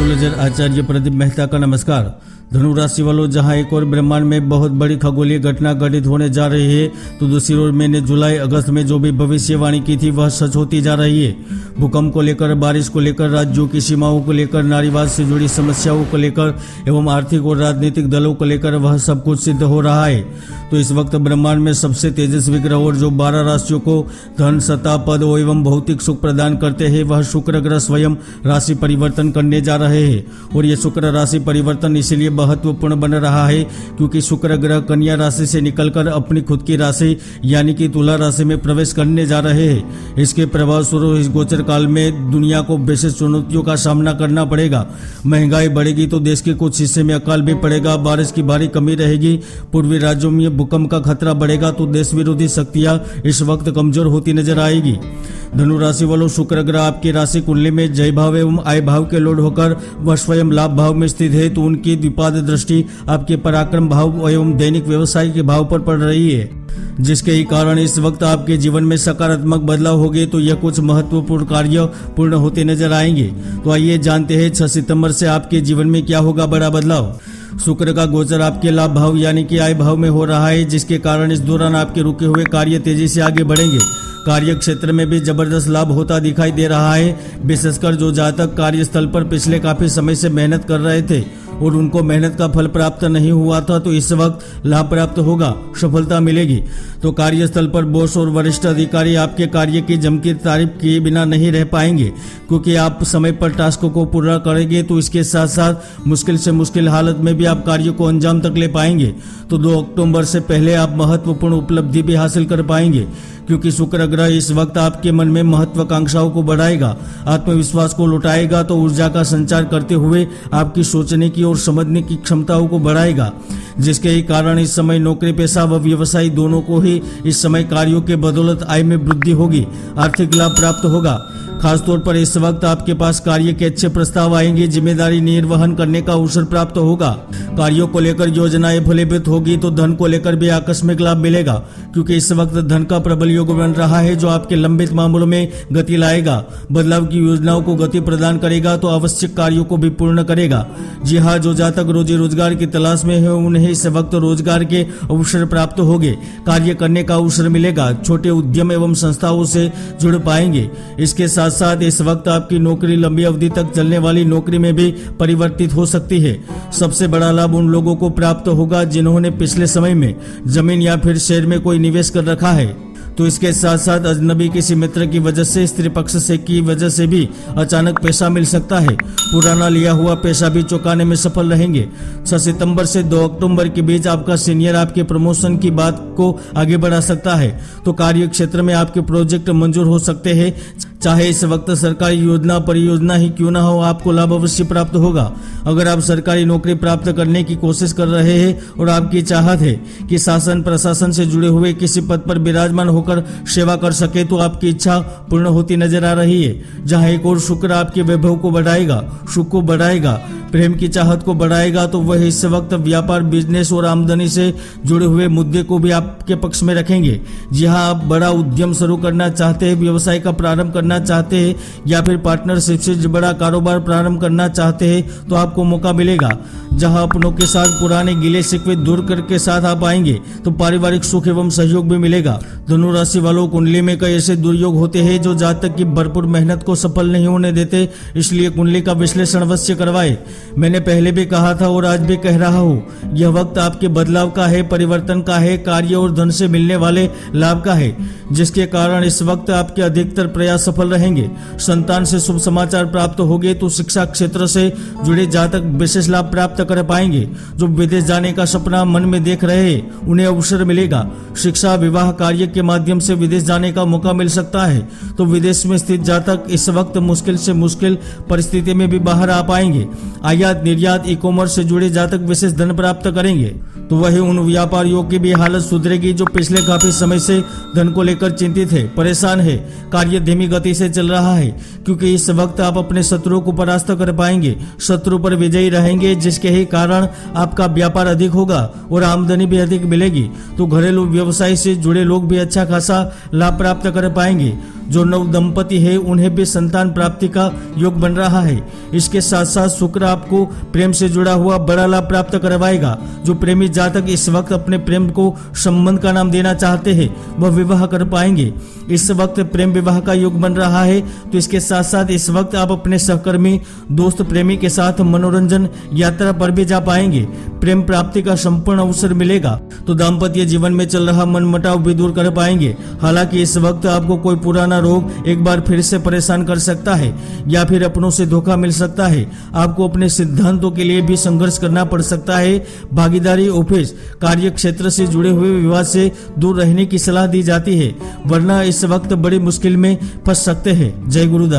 Astrologer आचार्य प्रदीप मेहता का नमस्कार। धनु राशि वालों, जहां एक और ब्रह्मांड में बहुत बड़ी खगोलीय घटना घटित होने जा रही है, तो दूसरी ओर मैंने जुलाई अगस्त में जो भी भविष्यवाणी की थी वह सच होती जा रही है। भूकंप को लेकर, बारिश को लेकर, राज्यों की सीमाओं को लेकर, नारीवाद से जुड़ी समस्याओं को लेकर एवं आर्थिक और राजनीतिक दलों को लेकर वह सब कुछ सिद्ध हो रहा है। तो इस वक्त ब्रह्मांड में सबसे तेजस्वी ग्रह और जो 12 राशियों को धन, सत्ता, पद एवं भौतिक सुख प्रदान करते हैं, वह शुक्र ग्रह स्वयं राशि परिवर्तन करने जा रहे हैं। और ये शुक्र राशि परिवर्तन इसलिए महत्वपूर्ण बन रहा है क्योंकि शुक्र ग्रह कन्या राशि से निकलकर अपनी खुद की राशि यानी कि तुला राशि में प्रवेश करने जा रहे हैं। इसके प्रभाव स्वरूप इस गोचर काल में दुनिया को विशेष चुनौतियों का सामना करना पड़ेगा। महंगाई बढ़ेगी तो देश के कुछ हिस्से में अकाल भी पड़ेगा, बारिश की भारी कमी रहेगी, पूर्वी राज्यों में भूकंप का खतरा बढ़ेगा, तो देश विरोधी शक्तियां इस वक्त कमजोर होती नजर आएगी। धनु राशि वालों, शुक्र ग्रह आपकी राशि कुंडली में जय भाव एवं आय भाव के लॉर्ड होकर वह स्वयं लाभ भाव में स्थित है, तो उनकी द्विपाद दृष्टि आपके पराक्रम भाव एवं दैनिक व्यवसाय के भाव पर पड़ रही है, जिसके ही कारण इस वक्त आपके जीवन में सकारात्मक बदलाव होंगे। तो यह कुछ महत्वपूर्ण कार्य पूर्ण होते नजर आएंगे। तो आइए जानते हैं 6 सितंबर से आपके जीवन में क्या होगा बड़ा बदलाव। शुक्र का गोचर आपके लाभ भाव यानी कि आय भाव में हो रहा है, जिसके कारण इस दौरान आपके रुके हुए कार्य तेजी से आगे बढ़ेंगे। कार्य क्षेत्र में भी जबरदस्त लाभ होता दिखाई दे रहा है। विशेषकर जो जातक कार्यस्थल पर पिछले काफी समय से मेहनत कर रहे थे और उनको मेहनत का फल प्राप्त नहीं हुआ था, तो इस वक्त लाभ प्राप्त होगा, सफलता मिलेगी। तो कार्यस्थल पर बॉस और वरिष्ठ अधिकारी आपके कार्य की जमकर तारीफ किए बिना नहीं रह पाएंगे, क्योंकि आप समय पर टास्क को पूरा करेंगे। तो इसके साथ साथ मुश्किल से मुश्किल हालत में भी आप कार्य को अंजाम तक ले पाएंगे। तो 2 अक्टूबर से पहले आप महत्वपूर्ण उपलब्धि भी हासिल कर पाएंगे, क्योंकि शुक्र ग्रह इस वक्त आपके मन में महत्वाकांक्षाओं को बढ़ाएगा, आत्मविश्वास को लौटाएगा, तो ऊर्जा का संचार करते हुए आपकी सोचने की और समझने की क्षमताओं को बढ़ाएगा, जिसके ही कारण इस समय नौकरी पेशा व व्यवसायी दोनों को ही इस समय कार्यों के बदौलत आय में वृद्धि होगी, आर्थिक लाभ प्राप्त होगा। खासतौर पर इस वक्त आपके पास कार्य के अच्छे प्रस्ताव आएंगे, जिम्मेदारी निर्वहन करने का अवसर प्राप्त होगा। कार्यों को लेकर योजनाएं फलीभूत होगी, तो धन को लेकर भी आकस्मिक लाभ मिलेगा, क्योंकि इस वक्त धन का प्रबल योग बन रहा है, जो आपके लंबित मामलों में गति लाएगा, बदलाव की योजनाओं को गति प्रदान करेगा, तो आवश्यक कार्यों को भी पूर्ण करेगा। जी हाँ, जो जातक रोजी रोजगार की तलाश में है उन्हें इस वक्त रोजगार के अवसर प्राप्त होंगे, कार्य करने का अवसर मिलेगा, छोटे उद्यम एवं संस्थाओं से जुड़ पाएंगे। इसके साथ साथ इस वक्त आपकी नौकरी लंबी अवधि तक चलने वाली नौकरी में भी परिवर्तित हो सकती है। सबसे बड़ा लाभ उन लोगों को प्राप्त होगा जिन्होंने पिछले समय में जमीन या फिर शेयर में कोई निवेश कर रखा है। तो इसके साथ साथ अजनबी किसी मित्र की वजह से, स्त्री पक्ष से की वजह से भी अचानक पैसा मिल सकता है। पुराना लिया हुआ पैसा भी चुकाने में सफल रहेंगे। 6 सितंबर से 2 अक्टूबर के बीच आपका सीनियर आपके प्रमोशन की बात को आगे बढ़ा सकता है, तो कार्य क्षेत्र में आपके प्रोजेक्ट मंजूर हो सकते हैं। चाहे इस वक्त सरकारी योजना परियोजना ही क्यों ना हो, आपको लाभ अवश्य प्राप्त होगा। अगर आप सरकारी नौकरी प्राप्त करने की कोशिश कर रहे हैं और आपकी चाहत है कि शासन प्रशासन से जुड़े हुए किसी पद पर विराजमान होकर सेवा कर सके, तो आपकी इच्छा पूर्ण होती नजर आ रही है। जहां एक और शुक्र आपके वैभव को बढ़ाएगा, सुख को बढ़ाएगा, प्रेम की चाहत को बढ़ाएगा, तो वह इस वक्त व्यापार, बिजनेस और आमदनी से जुड़े हुए मुद्दे को भी आपके पक्ष में रखेंगे। जी हाँ, आप बड़ा उद्यम शुरू करना चाहते हैं, व्यवसाय का प्रारंभ करना चाहते हैं, या फिर पार्टनरशिप से बड़ा कारोबार प्रारंभ करना चाहते हैं, तो आपको मौका मिलेगा। जहां अपनों के साथ पुराने गिले शिकवे दूर करके साथ आप आएंगे, तो पारिवारिक सुख एवं सहयोग भी मिलेगा। धनु राशि वालों, कुंडली में कई ऐसे दुर्योग होते हैं जो जातक की भरपूर मेहनत को सफल नहीं होने देते, इसलिए कुंडली का विश्लेषण अवश्य करवाए। मैंने पहले भी कहा था और आज भी कह रहा हूँ, यह वक्त आपके बदलाव का है, परिवर्तन का है, कार्य और धन से मिलने वाले लाभ का है, जिसके कारण इस वक्त आपके अधिकतर प्रयास सफल रहेंगे। संतान से शुभ समाचार प्राप्त होंगे, तो शिक्षा क्षेत्र से जुड़े जातक विशेष लाभ प्राप्त कर पाएंगे। जो विदेश जाने का सपना मन में देख रहे हैं उन्हें अवसर मिलेगा। शिक्षा, विवाह, कार्य के माध्यम से विदेश जाने का मौका मिल सकता है, तो विदेश में स्थित जातक इस वक्त मुश्किल से मुश्किल परिस्थिति में भी बाहर आ पाएंगे। आयात निर्यात, ई कॉमर्स से जुड़े जातक विशेष धन प्राप्त करेंगे, तो वही उन व्यापारियों की भी हालत सुधरेगी जो पिछले काफी समय से धन को लेकर लेकर चिंतित है, परेशान है। कार्य धीमी गति से चल रहा है क्योंकि इस वक्त आप अपने शत्रुओं को परास्त कर पाएंगे, शत्रु पर विजयी रहेंगे, जिसके ही कारण आपका व्यापार अधिक होगा और आमदनी भी अधिक मिलेगी। तो घरेलू व्यवसाय से जुड़े लोग भी अच्छा खासा लाभ प्राप्त कर पाएंगे। जो नव दंपति है उन्हें भी संतान प्राप्ति का योग बन रहा है। इसके साथ साथ शुक्र आपको प्रेम से जुड़ा हुआ बड़ा लाभ प्राप्त करवाएगा। जो प्रेमी जातक इस वक्त अपने प्रेम को संबंध का नाम देना चाहते हैं वह विवाह कर पाएंगे। इस वक्त प्रेम विवाह का योग बन रहा है। तो इसके साथ साथ इस वक्त आप अपने सहकर्मी, दोस्त, प्रेमी के साथ मनोरंजन यात्रा पर भी जा पाएंगे। प्रेम प्राप्ति का संपूर्ण अवसर मिलेगा। तो दाम्पत्य जीवन में चल रहा मनमुटाव भी दूर कर पाएंगे। हालांकि इस वक्त आपको कोई पुराना रोग एक बार फिर से परेशान कर सकता है या फिर अपनों से धोखा मिल सकता है। आपको अपने सिद्धांतों के लिए भी संघर्ष करना पड़ सकता है। भागीदारी, ऑफिस, कार्य क्षेत्र से जुड़े हुए विवाद से दूर रहने की सलाह दी जाती है, वरना इस वक्त बड़ी मुश्किल में फंस सकते हैं। जय गुरुदास।